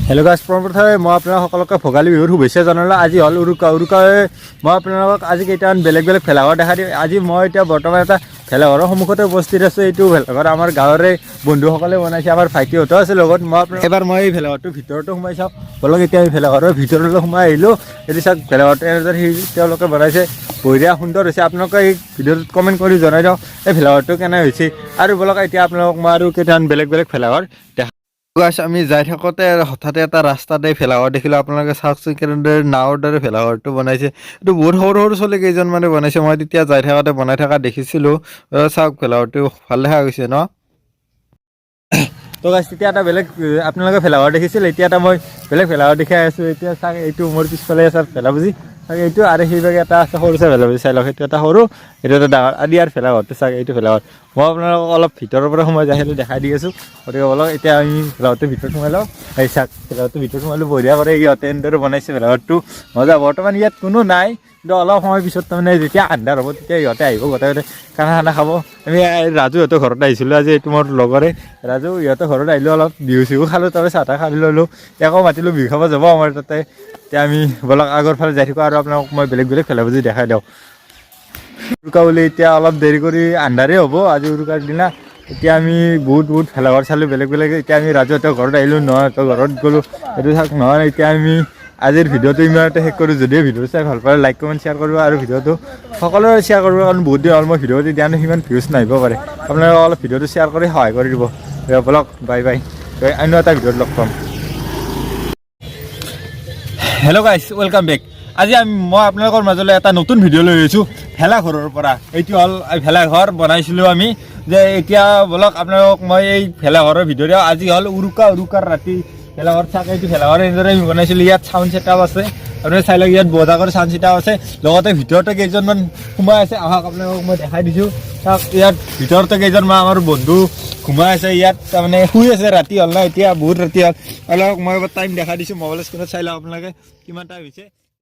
Hello' গাইছ, প্ৰথমে মই আপোনালোক সকলোকে ভোগালী বিহুৰ শুভেচ্ছা জনালোঁ। আজি হ'ল উৰুকা। মই আপোনালোকক আজি কেইটামান বেলেগ ভেলাঘৰ দেখা দিম। আজি মই এতিয়া বৰ্তমান এটা ভেলাঘৰৰ সন্মুখতে উপস্থিত আছোঁ। এইটো ভেলাঘৰ আমাৰ গাঁৱৰে বন্ধুসকলে বনাইছে, আমাৰ ভাইটিহঁতো আছে লগত। এবাৰ মই এই ভেলাঘৰটোৰ ভিতৰতো সোমাই চাওঁ বলক। এতিয়া আমি ভেলাঘৰৰ ভিতৰলৈ সোমাই আহিলোঁ। এইটো চাওক, ভেলাঘৰটো এনেদৰে তেওঁলোকে বনাইছে, বঢ়িয়া সুন্দৰ হৈছে। আপোনালোকে এই ভিডিঅ'টোত কমেণ্ট কৰি জনাই দিয়ক এই ভেলাঘৰটো কেনে হৈছে। আৰু বলক এতিয়া আপোনালোকক মই আৰু কেইটামান বেলেগ ভেলাঘৰ দেখা। আমি যাই থাকোঁতে হঠাতে এটা ৰাস্তাতে ভেলাঘৰ দেখিলোঁ। আপোনালোকে চাওকচোন কেনেদৰে নাৱৰ দৰে ভেলাঘৰটো বনাইছে। এইটো বহুত সৰু ছোৱালী কেইজনমানে বনাইছে। মই তেতিয়া যাই থাকোঁতে বনাই থকা দেখিছিলোঁ। চাওক, ভেলাঘৰটো ভাল দেখা গৈছে ন। তো গাইছ, তেতিয়া এটা বেলেগ আপোনালোকে ভেলাঘৰ দেখিছিল, এতিয়া এটা মই বেলেগ ভেলাঘৰ দেখাই আছোঁ। এতিয়া চাওক, এইটো মোৰ পিছফালে আছে ভেলাপুজি। চাগে এইটো আৰু সেইভাগে এটা আছে সৰু চাই ভেলাপুজি, চাই লওক। সেইটো এটা সৰু, এইটো এটা ডাঙৰ। আদি আৰু ভেলাঘৰটো চাগে এইটো ভেলাঘৰ। মই আপোনালোকক অলপ ভিতৰৰ পৰা সোমাই যাই সেইটো দেখাই দি আছোঁ। গতিকে বলক এতিয়া আমি ভেলাঘৰটোৰ ভিতৰত সোমাই লওঁ। এই চাওক, ভেলাঘৰটোৰ ভিতৰত সোমালোঁ, বঢ়িয়া কৰে ইহঁতে এনেদৰে বনাইছে ভেলাঘৰটো। মজা। বৰ্তমান ইয়াত কোনো নাই, কিন্তু অলপ সময় পিছত তাৰমানে যেতিয়া আন্ধাৰ হ'ব তেতিয়া ইহঁতে আহিব, গোটেই খানা খাব। আমি ৰাজুহঁতৰ ঘৰত আহিছিলোঁ আজি। এইটো মোৰ লগৰে ৰাজু, ইহঁতৰ ঘৰত আহিলোঁ, অলপ বিহু চিহু খালোঁ, তাৰপৰা চাহ তাহ খাই ল'লোঁ। আকৌ মাতিলোঁ বিহু খাব যাব আমাৰ তাতে। এতিয়া আমি বলক আগৰ ফালে যাই থাকোঁ আৰু আপোনালোকক মই বেলেগ ভেলাপুজি দেখাই দিওঁ। উৰুকা বুলি এতিয়া অলপ দেৰি কৰি আন্ধাৰেই হ'ব আজি উৰুকাৰ দিনা। এতিয়া আমি বহুত ভেলাঘৰ চালোঁ বেলেগ। এতিয়া আমি ৰাজুহঁতৰ ঘৰত আহিলোঁ, নহহঁতৰ ঘৰত গ'লোঁ। এইটো চাওক নহয়। এতিয়া আমি আজিৰ ভিডিঅ'টো ইমানতে শেষ কৰোঁ। যদিও ভিডিঅ'টো চাই ভাল পালে লাইক কমেণ্ট শ্বেয়াৰ কৰিব আৰু ভিডিঅ'টো সকলোৰে শ্বেয়াৰ কৰিব, কাৰণ বহুত দিন হ'ল মই ভিডিঅ'টো দিয়া নাই, সিমান ভিউজ নাহিব পাৰে। আপোনালোকে অলপ ভিডিঅ'টো শ্বেয়াৰ কৰি সহায় কৰি দিব। বলক, বাই বাই। অন্য এটা ভিডিঅ'ত লগ পাম। হেল্ল' গাইছ, ৱেলকাম বেক। আজি মই আপোনালোকৰ মাজলৈ এটা নতুন ভিডিঅ' লৈ আহিছোঁ ভেলাঘৰৰ পৰা। এইটো হ'ল ভেলাঘৰ বনাইছিলোঁ আমি, যে এতিয়া বলক আপোনালোকক মই এই ভেলাঘৰৰ ভিডিঅ' দিওঁ। আজি হ'ল উৰুকাৰ ৰাতি ভেলাঘৰ চাওক। এইটো ভেলাঘৰ এনেদৰে আমি বনাইছিলোঁ। ইয়াত চাউণ্ড ছেটআপ আছে, আপুনি চাই লওক। ইয়াত বজা কৰি চাউণ্ড ছেটআপ আছে, লগতে ভিতৰতে কেইজনমান সোমাই আছে। আহক আপোনালোকক মই দেখাই দিছোঁ। চাওক, ইয়াত ভিতৰতে কেইজনমান আমাৰ বন্ধু সোমাই আছে। ইয়াত তাৰমানে শুই আছে, ৰাতি হ'ল না, এতিয়া বহুত ৰাতি হ'ল। আপোনালোকক মই টাইম দেখাই দিছোঁ, মোবাইলৰ স্ক্ৰীণত চাই লওক আপোনালোকে কিমান টাইম হৈছে।